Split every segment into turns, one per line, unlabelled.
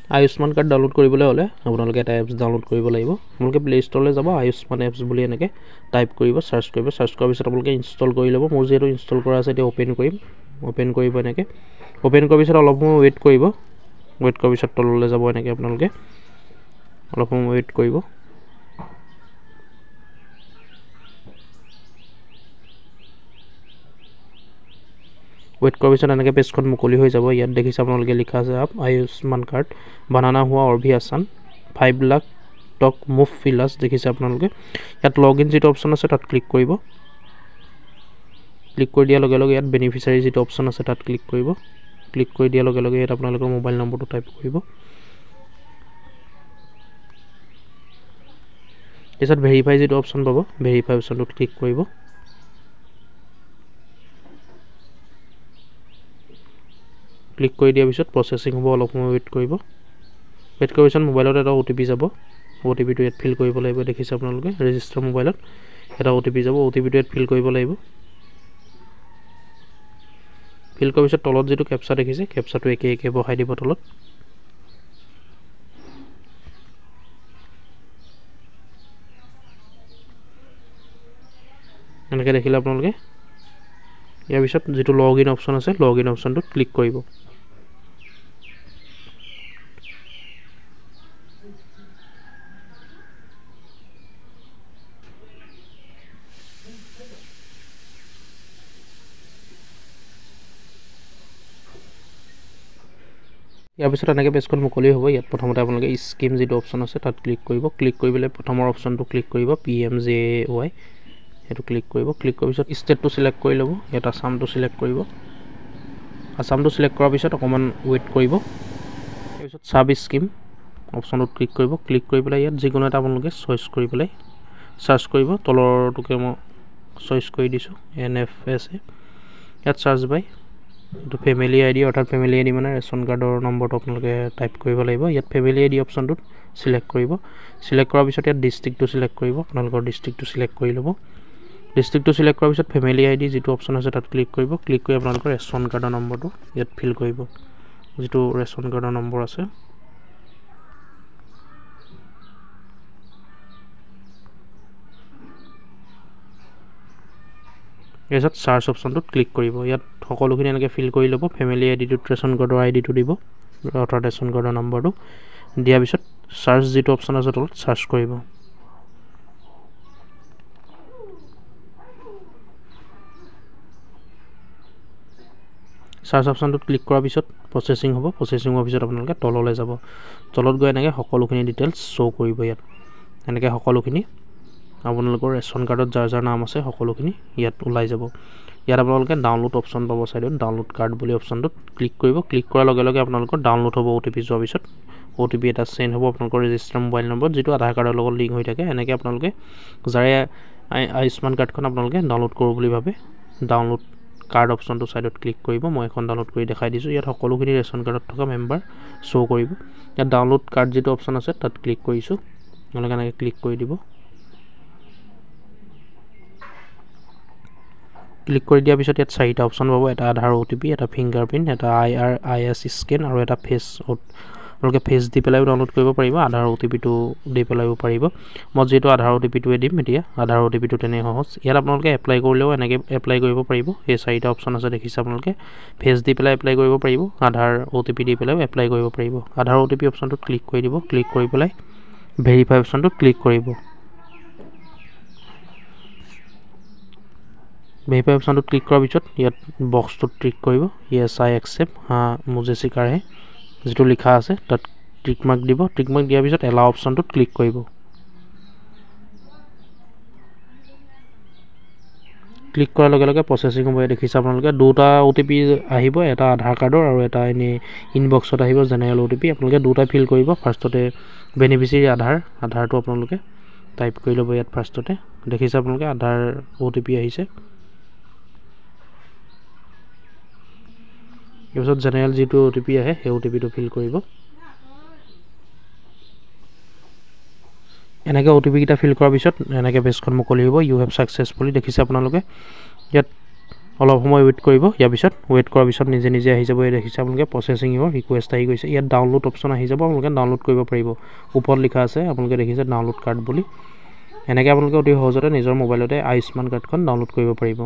Ayushman card download কৰিবলৈ হ'লে আপোনালোকে এটা এপছ ডাউনলোড কৰিব লাগিব আপোনালোকে প্লে ষ্ট'ৰলৈ যাব আয়ুষ্মান এপছ বুলি এনেকৈ টাইপ কৰিব চাৰ্চ কৰাৰ পিছত আপোনালোকে ইনষ্টল কৰি ল'ব মোৰ যিহেতু ইনষ্টল কৰা আছে এতিয়া অ'পেন কৰিম অ'পেন কৰিব এনেকৈ অ'পেন কৰাৰ পিছত অলপ সময় ৱেইট কৰিব ৱেইট কৰাৰ পিছত তললৈ যাব এনেকৈ আপোনালোকে অলপ সময় ৱেইট কৰিব ৱেইট কৰাৰ পিছত এনেকৈ পেজখন মুকলি হৈ যাব ইয়াত দেখিছে আপোনালোকে লিখা আছে আপ আয়ুষ্মান কাৰ্ড বানানা হোৱা অৰভি আছান 5 লাখ টক মুভ ফিলাছ দেখিছে আপোনালোকে ইয়াত লগ ইন যিটো অপশ্যন আছে তাত ক্লিক কৰিব ক্লিক কৰি দিয়াৰ লগে লগে ইয়াত বেনিফিচিয়াৰী যিটো অপশ্যন আছে তাত ক্লিক কৰিব ক্লিক কৰি দিয়াৰ লগে লগে ইয়াত আপোনালোকৰ মোবাইল নম্বৰটো টাইপ কৰিব পিছত ভেৰিফাই যিটো অপশ্যন পাব ভেৰিফাই অপশ্যনটোত ক্লিক কৰিব ক্লিক কৰি দিয়াৰ পিছত প্ৰচেছিং হ'ব অলপ সময় ৱেইট কৰিব ৱেইট কৰাৰ পিছত মোবাইলত এটা OTP যাব OTPটো ইয়াত ফিল কৰিব লাগিব দেখিছে আপোনালোকে ৰেজিষ্টাৰ মোবাইলত এটা OTP যাব OTPটো ইয়াত ফিল কৰিব লাগিব ফিল কৰাৰ পিছত তলত যিটো কেপচা দেখিছে কেপচাটো একে একে বহাই দিব তলত এনেকৈ দেখিলে আপোনালোকে ইয়াৰ পিছত যিটো লগ ইন অপশ্যন আছে লগ ইন অপশ্যনটোত ক্লিক কৰিব ইয়াৰ পিছত এনেকৈ পেজখন মুকলি হ'ব ইয়াত প্ৰথমতে আপোনালোকে স্কিম যিটো অপশ্যন আছে তাত ক্লিক কৰিব ক্লিক কৰি পেলাই প্ৰথমৰ অপশ্যনটো ক্লিক কৰিব PMJAY সেইটো ক্লিক কৰিব ক্লিক কৰাৰ পিছত ষ্টেটটো চিলেক্ট কৰি ল'ব ইয়াত আছামটো চিলেক্ট কৰিব আছামটো চিলেক্ট কৰাৰ পিছত অকণমান ৱেইট কৰিব তাৰপিছত চাব স্কিম অপশ্যনটোত ক্লিক কৰিব ক্লিক কৰি পেলাই ইয়াত যিকোনো এটা আপোনালোকে চইচ কৰি পেলাই চাৰ্চ কৰিব তলৰটোকে মই চইচ কৰি দিছোঁ NFSA ইয়াত চাৰ্চ বাই এইটো ফেমিলি ID অৰ্থাৎ ফেমিলি ID মানে ৰেচন কাৰ্ডৰ নম্বৰটো আপোনালোকে টাইপ কৰিব লাগিব ইয়াত ফেমিলি ID অপশ্যনটোত চিলেক্ট কৰিব চিলেক্ট কৰাৰ পিছত ইয়াত ডিষ্ট্ৰিক্টটো চিলেক্ট কৰিব আপোনালোকৰ ডিষ্ট্ৰিক্টটো চিলেক্ট কৰি ল'ব ডিষ্ট্ৰিক্টটো চিলেক্ট কৰাৰ পিছত ফেমিলি ID যিটো অপশ্যন আছে তাত ক্লিক কৰিব ক্লিক কৰি আপোনালোকৰ ৰেচন কাৰ্ডৰ নম্বৰটো ইয়াত ফিল কৰিব যিটো ৰেচন কাৰ্ডৰ নম্বৰ আছে ইয়াত চাৰ্চ অপশ্যনটোত ক্লিক কৰিব ইয়াত সকলোখিনি এনেকৈ ফিল কৰি ল'ব ফেমিলি আইডিটোত ৰেচন কাৰ্ডৰ আইডিটো দিব অৰ্থাৎ ৰেচন কাৰ্ডৰ নম্বৰটো দিয়াৰ পিছত চাৰ্চ যিটো অপশ্যন আছে তলত চাৰ্চ কৰিব চাৰ্চ অপশ্যনটোত ক্লিক কৰাৰ পিছত প্ৰচেছিং হ'ব প্ৰচেছিং হোৱাৰ পিছত আপোনালোকে তললৈ যাব তলত গৈ এনেকৈ সকলোখিনি ডিটেইলছ শ্ব' কৰিব ইয়াত এনেকৈ সকলোখিনি আপোনালোকৰ ৰেচন কাৰ্ডত যাৰ যাৰ নাম আছে সকলোখিনি ইয়াত ওলাই যাব ইয়াত আপোনালোকে ডাউনলোড অপশ্যন পাব চাইডত ডাউনলোড কাৰ্ড বুলি অপশ্যনটোত ক্লিক কৰিব ক্লিক কৰাৰ লগে লগে আপোনালোকৰ ডাউনলোড হ'ব OTP যোৱাৰ পিছত OTP এটা চেণ্ড হ'ব আপোনালোকৰ ৰেজিষ্টাৰ মোবাইল নম্বৰত যিটো আধাৰ কাৰ্ডৰ লগত লিংক হৈ থাকে এনেকৈ আপোনালোকে যাৰে আয়ুষ্মান কাৰ্ডখন আপোনালোকে ডাউনলোড কৰোঁ বুলি ভাবে ডাউনলোড কাৰ্ড অপশ্যনটো চাইডত ক্লিক কৰিব মই এখন ডাউনলোড কৰি দেখাই দিছোঁ ইয়াত সকলোখিনি ৰেচন কাৰ্ডত থকা মেম্বাৰ শ্ব' কৰিব ইয়াত ডাউনলোড কাৰ্ড যিটো অপশ্যন আছে তাত ক্লিক কৰিছোঁ আপোনালোকে এনেকৈ ক্লিক কৰি দিব ক্লিক কৰি দিয়াৰ পিছত ইয়াত চাৰিটা অপশ্যন পাব এটা আধাৰ OTP এটা ফিংগাৰপ্ৰিণ্ট এটা IRIS স্কেন আৰু এটা ফেচ আপোনালোকে ফেচ দি পেলাইও ডাউনলোড কৰিব পাৰিব আধাৰ OTPটো দি পেলাইও পাৰিব মই যিহেতু আধাৰ OTPটোৱে দিম এতিয়া আধাৰ OTPটো তেনেই সহজ ইয়াত আপোনালোকে এপ্লাই কৰিলেও এনেকৈ এপ্লাই কৰিব পাৰিব এই চাৰিটা অপশ্যন আছে দেখিছে আপোনালোকে ফেচ দি পেলাই এপ্লাই কৰিব পাৰিব আধাৰ OTP দি পেলাইও এপ্লাই কৰিব পাৰিব আধাৰ OTP অপশ্যনটোত ক্লিক কৰি দিব ক্লিক কৰি পেলাই ভেৰিফাই অপশ্যনটোত ক্লিক কৰিব ভেৰিফাই অপশ্যনটোত ক্লিক কৰাৰ পিছত ইয়াত বক্সটোত ক্লিক কৰিব Yes I accept মুझে স্বীকাৰ হে যিটো লিখা আছে তাত টিক মাৰ্ক দিব টিক মাৰ্ক দিয়াৰ পিছত এলাও অপশ্যনটোত ক্লিক কৰিব ক্লিক কৰাৰ লগে লগে প্ৰচেছিং হ'ব দেখিছে আপোনালোকে দুটা OTP আহিব এটা আধাৰ কাৰ্ডৰ আৰু এটা এনেই ইনবক্সত আহিব জেনেৰেল OTP আপোনালোকে দুটা ফিল কৰিব ফাৰ্ষ্টতে বেনিফিচিয়াৰী আধাৰটো আপোনালোকে টাইপ কৰি ল'ব ইয়াত ফাৰ্ষ্টতে দেখিছে আপোনালোকে আধাৰ OTP আহিছে তাৰপিছত জেনেৰেল যিটো OTP আহে সেই OTPটো ফিল কৰিব এনেকৈ OTP কেইটা ফিল কৰাৰ পিছত এনেকৈ পেজখন মুকলি হ'ব ইউ হেভ ছাকচেছফুলি দেখিছে আপোনালোকে ইয়াত অলপ সময় ৱেইট কৰিব। ইয়াৰ পিছত ৱেইট কৰাৰ পিছত নিজে নিজে আহি যাব। এই দেখিছে আপোনালোকে প্ৰচেছিং ইউৰ ৰিকুৱেষ্ট আহি গৈছে। ইয়াত ডাউনলোড অপশ্যন আহি যাব, আপোনালোকে ডাউনলোড কৰিব পাৰিব। ওপৰত লিখা আছে আপোনালোকে দেখিছে ডাউনলোড কাৰ্ড বুলি। এনেকৈ আপোনালোকে অতি সহজতে নিজৰ মোবাইলতে আয়ুষ্মান কাৰ্ডখন ডাউনলোড কৰিব পাৰিব।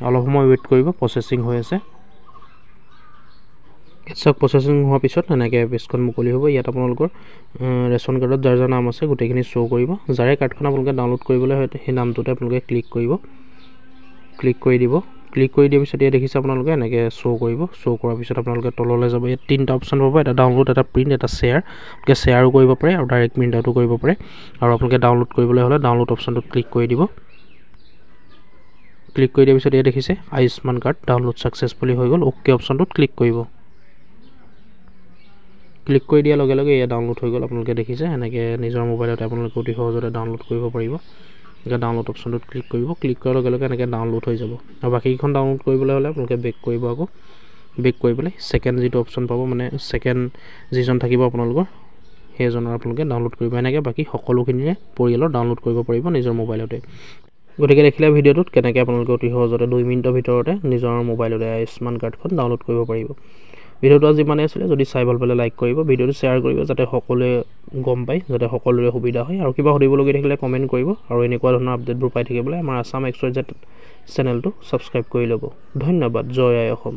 অলপ সময় ৱেইট কৰিব, প্ৰচেছিং হৈ আছে। চাওক প্ৰচেছিং হোৱাৰ পিছত এনেকৈ পেজখন মুকলি হ'ব। ইয়াত আপোনালোকৰ ৰেচন কাৰ্ডত যাৰ যাৰ নাম আছে গোটেইখিনি শ্ব' কৰিব। যাৰে কাৰ্ডখন আপোনালোকে ডাউনলোড কৰিবলৈ হয় সেই নামটোতে আপোনালোকে ক্লিক কৰিব। ক্লিক কৰি দিব। ক্লিক কৰি দিয়াৰ পিছত ইয়াত দেখিছে আপোনালোকে এনেকৈ শ্ব' কৰিব। শ্ব' কৰাৰ পিছত আপোনালোকে তললৈ যাব। ইয়াত 3টা অপশ্যন পাব, এটা ডাউনলোড, এটা প্ৰিণ্ট, এটা শ্বেয়াৰ। আপোনালোকে শ্বেয়াৰো কৰিব পাৰে আৰু ডাইৰেক্ট প্ৰিণ্ট আউটো কৰিব পাৰে। আৰু আপোনালোকে ডাউনলোড কৰিবলৈ হ'লে ডাউনলোড অপশ্যনটোত ক্লিক কৰি দিব। ক্লিক কৰি দিয়াৰ পিছত ইয়াত দেখিছে আয়ুষ্মান কাৰ্ড ডাউনলোড ছাকচেছফুলি হৈ গ'ল। অ'কে অপশ্যনটোত ক্লিক কৰিব। ক্লিক কৰি দিয়াৰ লগে লগে এয়া ডাউনলোড হৈ গ'ল। আপোনালোকে দেখিছে এনেকৈ নিজৰ মোবাইলতে আপোনালোকে অতি সহজতে ডাউনলোড কৰিব পাৰিব। এনেকৈ ডাউনলোড অপশ্যনটোত ক্লিক কৰিব। ক্লিক কৰাৰ লগে লগে এনেকৈ ডাউনলোড হৈ যাব। আৰু বাকীকেইখন ডাউনলোড কৰিবলৈ হ'লে আপোনালোকে বেক কৰিব। আকৌ বেক কৰি পেলাই ছেকেণ্ড যিটো অপশ্যন পাব, মানে ছেকেণ্ড যিজন থাকিব আপোনালোকৰ সেইজনৰ আপোনালোকে ডাউনলোড কৰিব। এনেকৈ বাকী সকলোখিনিৰে পৰিয়ালৰ ডাউনলোড কৰিব পাৰিব নিজৰ মোবাইলতে। গতিকে দেখিলে ভিডিঅ'টোত কেনেকৈ আপোনালোকে অতি সহজতে 2 মিনিটৰ ভিতৰতে নিজৰ মোবাইলতে আয়ুষ্মান কাৰ্ডখন ডাউনলোড কৰিব পাৰিব। ভিডিঅ'টো আজি ইমানেই আছিলে। যদি চাই ভাল পালে লাইক কৰিব, ভিডিঅ'টো শ্বেয়াৰ কৰিব যাতে সকলোৱে গম পায়, যাতে সকলোৰে সুবিধা হয়। আৰু কিবা সুধিবলগীয়া থাকিলে কমেণ্ট কৰিব। আৰু এনেকুৱা ধৰণৰ আপডেটবোৰ পাই থাকিবলৈ আমাৰ আছাম XYZ চেনেলটো ছাবস্ক্ৰাইব কৰি ল'ব। ধন্যবাদ। জয় আই অসম।